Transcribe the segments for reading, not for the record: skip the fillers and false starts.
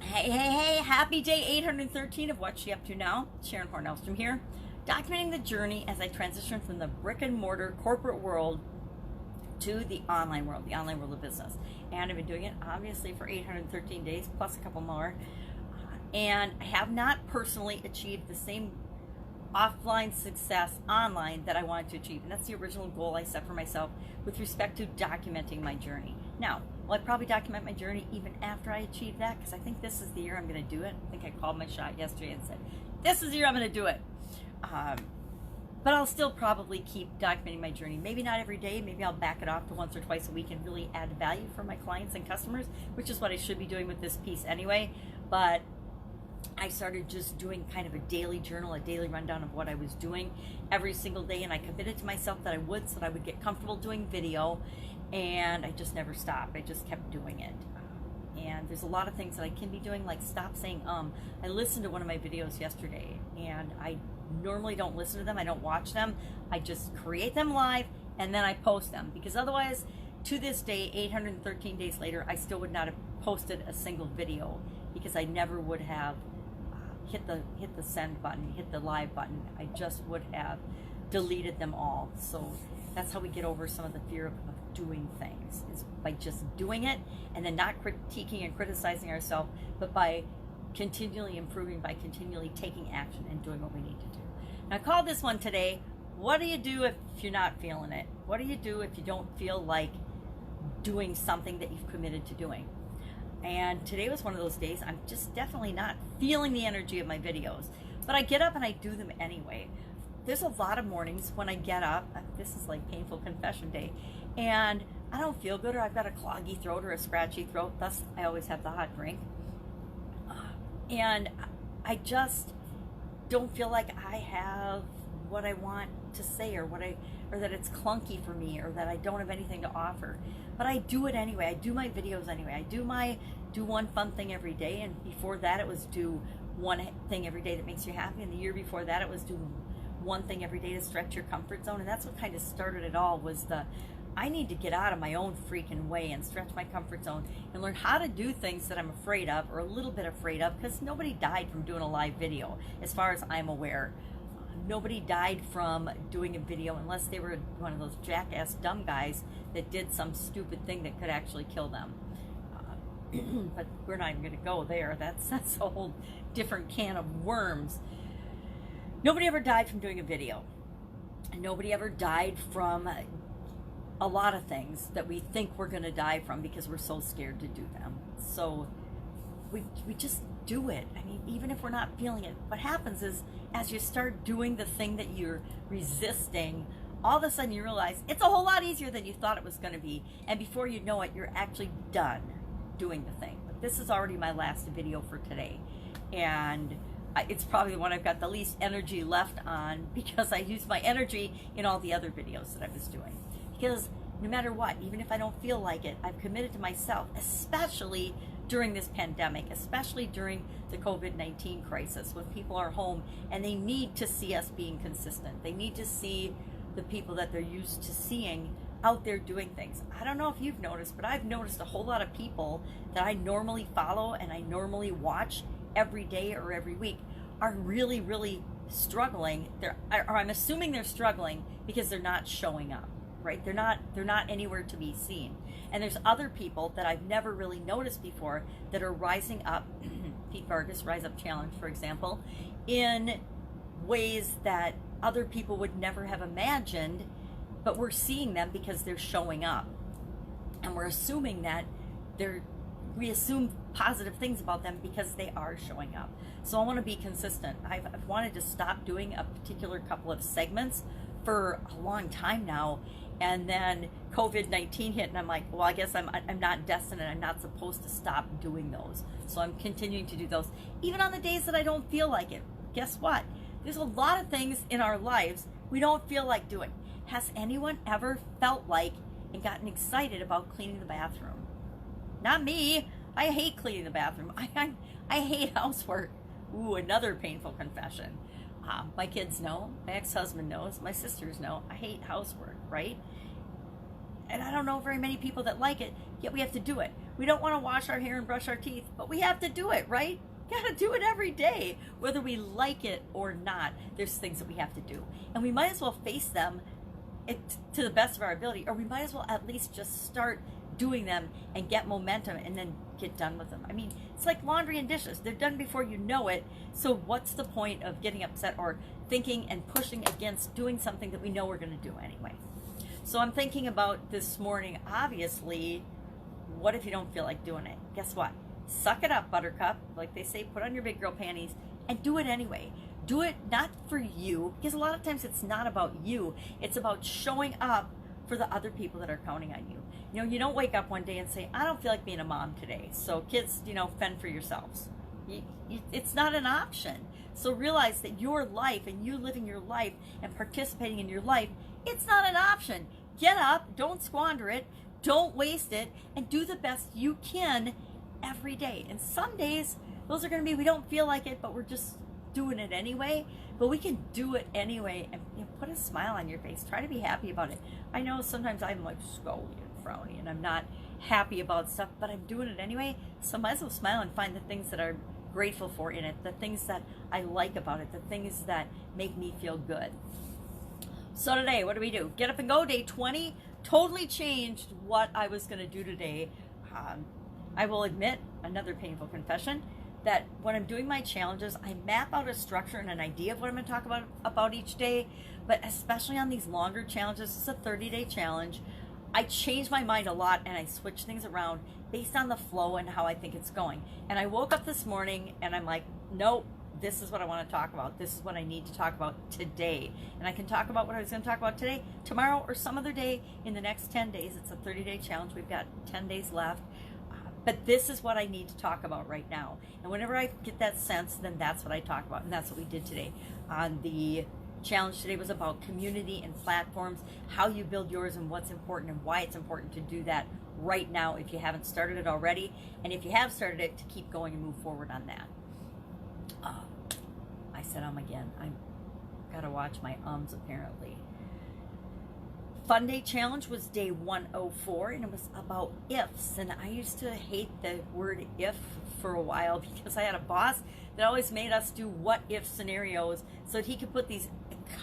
Hey, happy day 813 of What's She Up To Now. Sharon Horne-Ellstrom here, documenting the journey as I transition from the brick and mortar corporate world to the online world of business. And I've been doing it obviously for 813 days, plus a couple more. And I have not personally achieved the same offline success online that I wanted to achieve. And that's the original goal I set for myself with respect to documenting my journey. Now, will I probably document my journey even after I achieve that? Because I think this is the year I'm going to do it. I think I called my shot yesterday and said, this is the year I'm going to do it. But I'll still probably keep documenting my journey. Maybe not every day. Maybe I'll back it off to once or twice a week and really add value for my clients and customers, which is what I should be doing with this piece anyway. But I started just doing kind of a daily journal, a daily rundown of what I was doing every single day, and I committed to myself that I would, so that I would get comfortable doing video, and I just never stopped. I just kept doing it. And there's a lot of things that I can be doing, like stop saying I listened to one of my videos yesterday, and I normally don't listen to them, I don't watch them, I just create them live and then I post them, because otherwise, to this day, 813 days later, I still would not have posted a single video, because I never would have hit the send button, hit the live button. I just would have deleted them all. So that's how we get over some of the fear of doing things, is by just doing it and then not critiquing and criticizing ourselves, but by continually improving, by continually taking action and doing what we need to do. Now, I called this one today, what do you do if you're not feeling it? What do you do if you don't feel like doing something that you've committed to doing? And today was one of those days I'm just definitely not feeling the energy of my videos, but I get up and I do them anyway. There's a lot of mornings when I get up, this is like painful confession day, and I don't feel good, or I've got a cloggy throat or a scratchy throat, thus I always have the hot drink. And I just don't feel like I have what I want to say, or that it's clunky for me, or that I don't have anything to offer. But I do it anyway. I do my videos anyway. I do one fun thing every day, and before that it was do one thing every day that makes you happy, and the year before that it was do one thing every day to stretch your comfort zone. And that's what kind of started it all, was I need to get out of my own freaking way and stretch my comfort zone and learn how to do things that I'm afraid of, or a little bit afraid of, because nobody died from doing a live video, as far as I'm aware. Nobody died from doing a video unless they were one of those jackass dumb guys that did some stupid thing that could actually kill them. But we're not even going to go there. That's a whole different can of worms. Nobody ever died from doing a video. Nobody ever died from a lot of things that we think we're going to die from because we're so scared to do them. So we just do it. I mean, even if we're not feeling it, what happens is, as you start doing the thing that you're resisting, all of a sudden you realize it's a whole lot easier than you thought it was going to be. And before you know it, you're actually done doing the thing. But this is already my last video for today. And it's probably the one I've got the least energy left on, because I used my energy in all the other videos that I was doing. Because no matter what, even if I don't feel like it, I've committed to myself, especially during this pandemic, especially during the COVID-19 crisis, when people are home and they need to see us being consistent. They need to see the people that they're used to seeing out there doing things. I don't know if you've noticed, but I've noticed a whole lot of people that I normally follow and I normally watch every day or every week are really, really struggling. I'm assuming they're struggling because they're not showing up. Right? They're not anywhere to be seen. And there's other people that I've never really noticed before that are rising up, Pete Vargas Rise Up Challenge, for example, in ways that other people would never have imagined, but we're seeing them because they're showing up. And we're assuming that we assume positive things about them because they are showing up. So I want to be consistent. I've wanted to stop doing a particular couple of segments for a long time now, and then COVID-19 hit, and I'm like, well, I guess I'm not destined, and I'm not supposed to stop doing those. So I'm continuing to do those, even on the days that I don't feel like it. Guess what? There's a lot of things in our lives we don't feel like doing. Has anyone ever felt like and gotten excited about cleaning the bathroom? Not me. I hate cleaning the bathroom. I hate housework. Ooh, another painful confession. My kids know, my ex-husband knows, my sisters know, I hate housework, right? And I don't know very many people that like it, yet we have to do it. We don't want to wash our hair and brush our teeth, but we have to do it, right? Gotta do it every day, whether we like it or not. There's things that we have to do, and we might as well face them to the best of our ability, or we might as well at least just start doing them and get momentum and then get done with them. I mean, it's like laundry and dishes. They're done before you know it. So what's the point of getting upset or thinking and pushing against doing something that we know we're going to do anyway? So I'm thinking about this morning, obviously, what if you don't feel like doing it? Guess what? Suck it up, buttercup. Like they say, put on your big girl panties and do it anyway. Do it not for you, because a lot of times it's not about you. It's about showing up for the other people that are counting on you. You know, you don't wake up one day and say, I don't feel like being a mom today. So kids, you know, fend for yourselves. It's not an option. So realize that your life and you living your life and participating in your life, it's not an option. Get up, don't squander it, don't waste it, and do the best you can every day. And some days, those are going to be, we don't feel like it, but we're just doing it anyway. But we can do it anyway and put a smile on your face. Try to be happy about it. I know sometimes I'm like scoldy and frowny and I'm not happy about stuff, but I'm doing it anyway. So might as well smile and find the things that I'm grateful for in it, the things that I like about it, the things that make me feel good. So today, what do we do? Get up and go, day 20. Totally changed what I was going to do today. I will admit, another painful confession, that when I'm doing my challenges, I map out a structure and an idea of what I'm going to talk about each day. But especially on these longer challenges, this is a 30-day challenge, I change my mind a lot and I switch things around based on the flow and how I think it's going. And I woke up this morning and I'm like, nope, this is what I want to talk about. This is what I need to talk about today. And I can talk about what I was going to talk about today, tomorrow, or some other day in the next 10 days. It's a 30-day challenge. We've got 10 days left. But this is what I need to talk about right now. And whenever I get that sense, then that's what I talk about. And that's what we did today. On the challenge today was about community and platforms, how you build yours and what's important and why it's important to do that right now if you haven't started it already. And if you have started it, to keep going and move forward on that. I said again. I've got to watch my apparently. Fun Day Challenge was day 104, and it was about ifs. And I used to hate the word if for a while because I had a boss that always made us do what if scenarios so that he could put these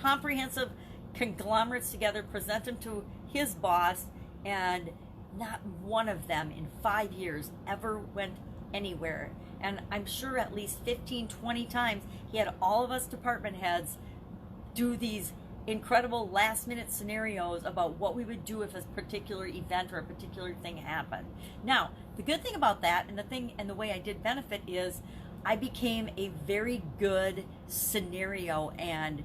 comprehensive conglomerates together, present them to his boss, and not one of them in 5 years ever went anywhere. And I'm sure at least 15, 20 times he had all of us department heads do these incredible last minute scenarios about what we would do if a particular event or a particular thing happened. Now, the good thing about that and the way I did benefit is I became a very good scenario and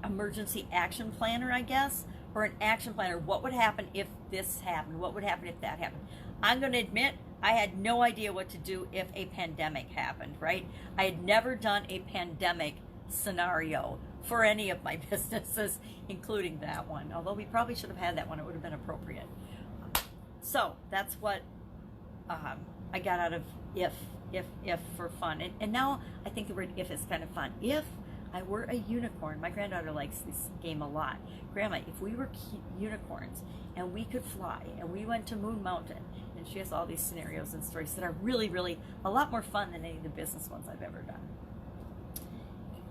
emergency action planner, I guess, or an action planner. What would happen if this happened? What would happen if that happened? I'm going to admit I had no idea what to do if a pandemic happened, right? I had never done a pandemic scenario for any of my businesses, including that one. Although we probably should have had that one. It would have been appropriate. So that's what I got out of if for fun. And now I think the word if is kind of fun. If I were a unicorn, my granddaughter likes this game a lot. Grandma, if we were unicorns and we could fly and we went to Moon Mountain, and she has all these scenarios and stories that are really, really a lot more fun than any of the business ones I've ever done.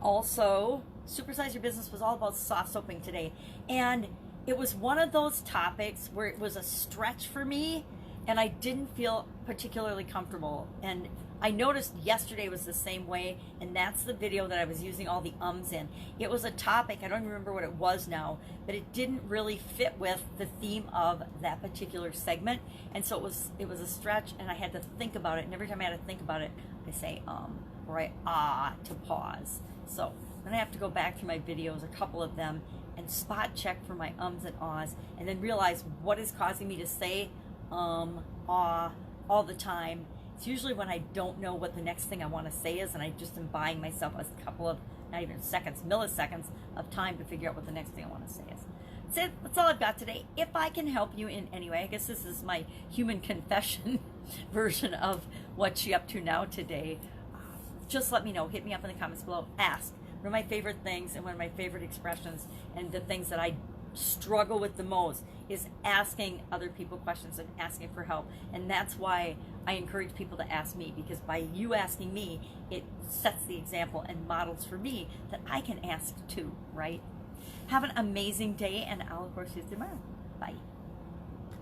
Also, Supersize Your Business was all about soft soaping today. And it was one of those topics where it was a stretch for me and I didn't feel particularly comfortable. And I noticed yesterday was the same way, and that's the video that I was using all the ums in. It was a topic, I don't even remember what it was now, but it didn't really fit with the theme of that particular segment. And so it was a stretch, and I had to think about it. And every time I had to think about it, I say or I to pause. So then I have to go back through my videos, a couple of them, and spot check for my ums and ahs, and then realize what is causing me to say all the time. It's usually when I don't know what the next thing I want to say is, and I just am buying myself a couple of, not even seconds, milliseconds of time to figure out what the next thing I want to say is. That's it. That's all I've got today. If I can help you in any way, I guess this is my human confession version of what you up to now today. Just let me know. Hit me up in the comments below. Ask. What are my favorite things and one of my favorite expressions and the things that I struggle with the most is asking other people questions and asking for help. And that's why I encourage people to ask me, because by you asking me, it sets the example and models for me that I can ask too, right? Have an amazing day, and I'll of course see you tomorrow. Bye.